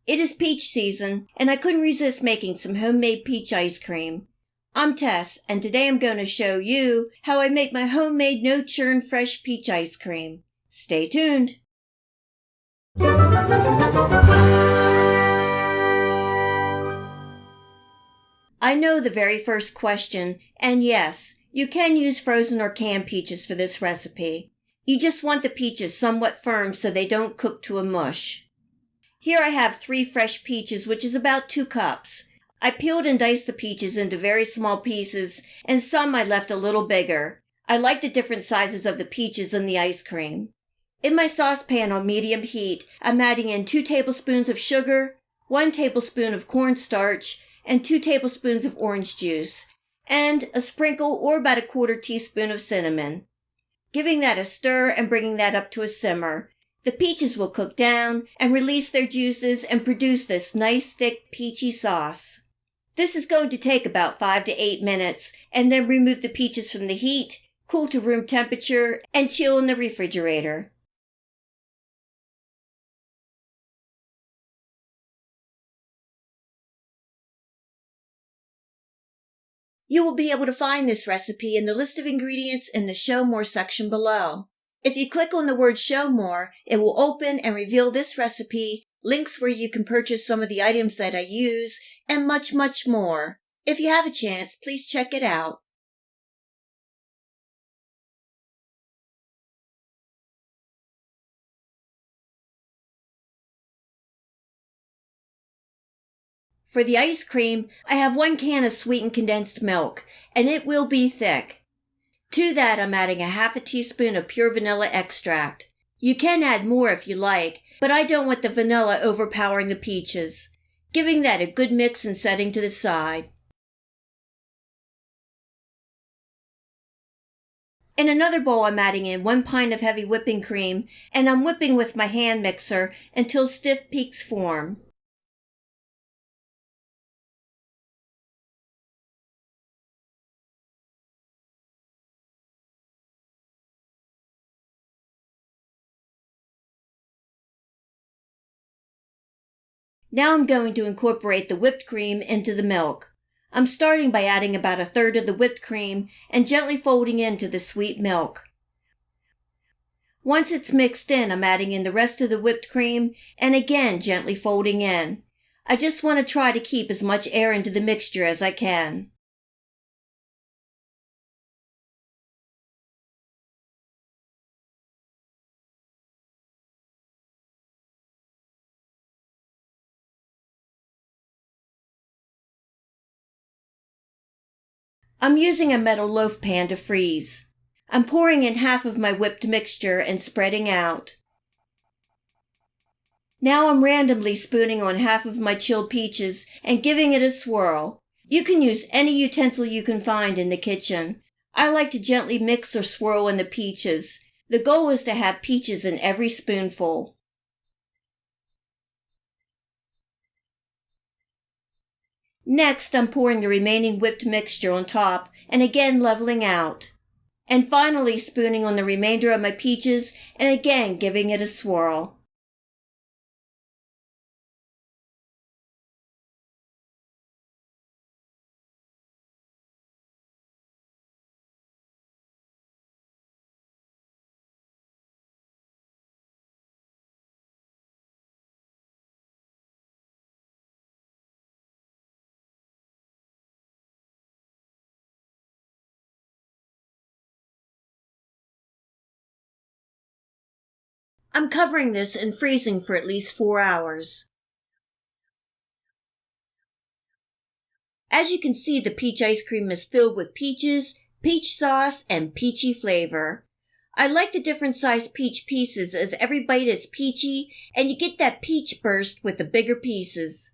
It is peach season, and I couldn't resist making some homemade peach ice cream. I'm Tess, and today I'm going to show you how I make my homemade no-churn fresh peach ice cream. Stay tuned. I know the very first question, and yes, you can use frozen or canned peaches for this recipe. You just want the peaches somewhat firm so they don't cook to a mush. Here I have 3 fresh peaches, which is about 2 cups. I peeled and diced the peaches into very small pieces, and some I left a little bigger. I like the different sizes of the peaches in the ice cream. In my saucepan on medium heat, I'm adding in 2 tablespoons of sugar, 1 tablespoon of cornstarch, and 2 tablespoons of orange juice, and a sprinkle or about a 1/4 teaspoon of cinnamon. Giving that a stir and bringing that up to a simmer. The peaches will cook down and release their juices and produce this nice thick peachy sauce. This is going to take about 5 to 8 minutes, and then remove the peaches from the heat, cool to room temperature, and chill in the refrigerator. You will be able to find this recipe in the list of ingredients in the Show More section below. If you click on the word Show More, it will open and reveal this recipe, links where you can purchase some of the items that I use, and much, much more. If you have a chance, please check it out. For the ice cream, I have 1 can of sweetened condensed milk, and it will be thick. To that, I'm adding a 1/2 teaspoon of pure vanilla extract. You can add more if you like, but I don't want the vanilla overpowering the peaches. Giving that a good mix and setting to the side. In another bowl, I'm adding in 1 pint of heavy whipping cream, and I'm whipping with my hand mixer until stiff peaks form. Now I'm going to incorporate the whipped cream into the milk. I'm starting by adding about 1/3 of the whipped cream and gently folding into the sweet milk. Once it's mixed in, I'm adding in the rest of the whipped cream and again gently folding in. I just want to try to keep as much air into the mixture as I can. I'm using a metal loaf pan to freeze. I'm pouring in half of my whipped mixture and spreading out. Now I'm randomly spooning on half of my chilled peaches and giving it a swirl. You can use any utensil you can find in the kitchen. I like to gently mix or swirl in the peaches. The goal is to have peaches in every spoonful. Next, I'm pouring the remaining whipped mixture on top and again leveling out. And finally spooning on the remainder of my peaches and again giving it a swirl. I'm covering this and freezing for at least 4 hours. As you can see, the peach ice cream is filled with peaches, peach sauce, and peachy flavor. I like the different sized peach pieces as every bite is peachy and you get that peach burst with the bigger pieces.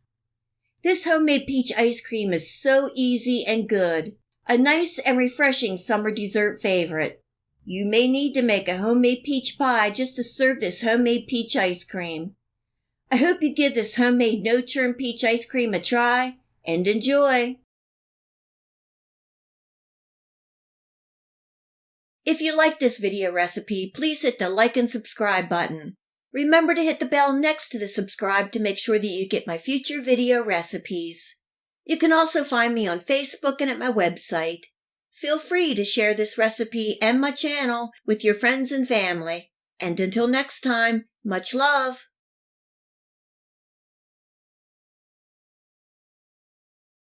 This homemade peach ice cream is so easy and good. A nice and refreshing summer dessert favorite. You may need to make a homemade peach pie just to serve this homemade peach ice cream. I hope you give this homemade no-churn peach ice cream a try and enjoy. If you like this video recipe, please hit the like and subscribe button. Remember to hit the bell next to the subscribe to make sure that you get my future video recipes. You can also find me on Facebook and at my website. Feel free to share this recipe and my channel with your friends and family. And until next time, much love!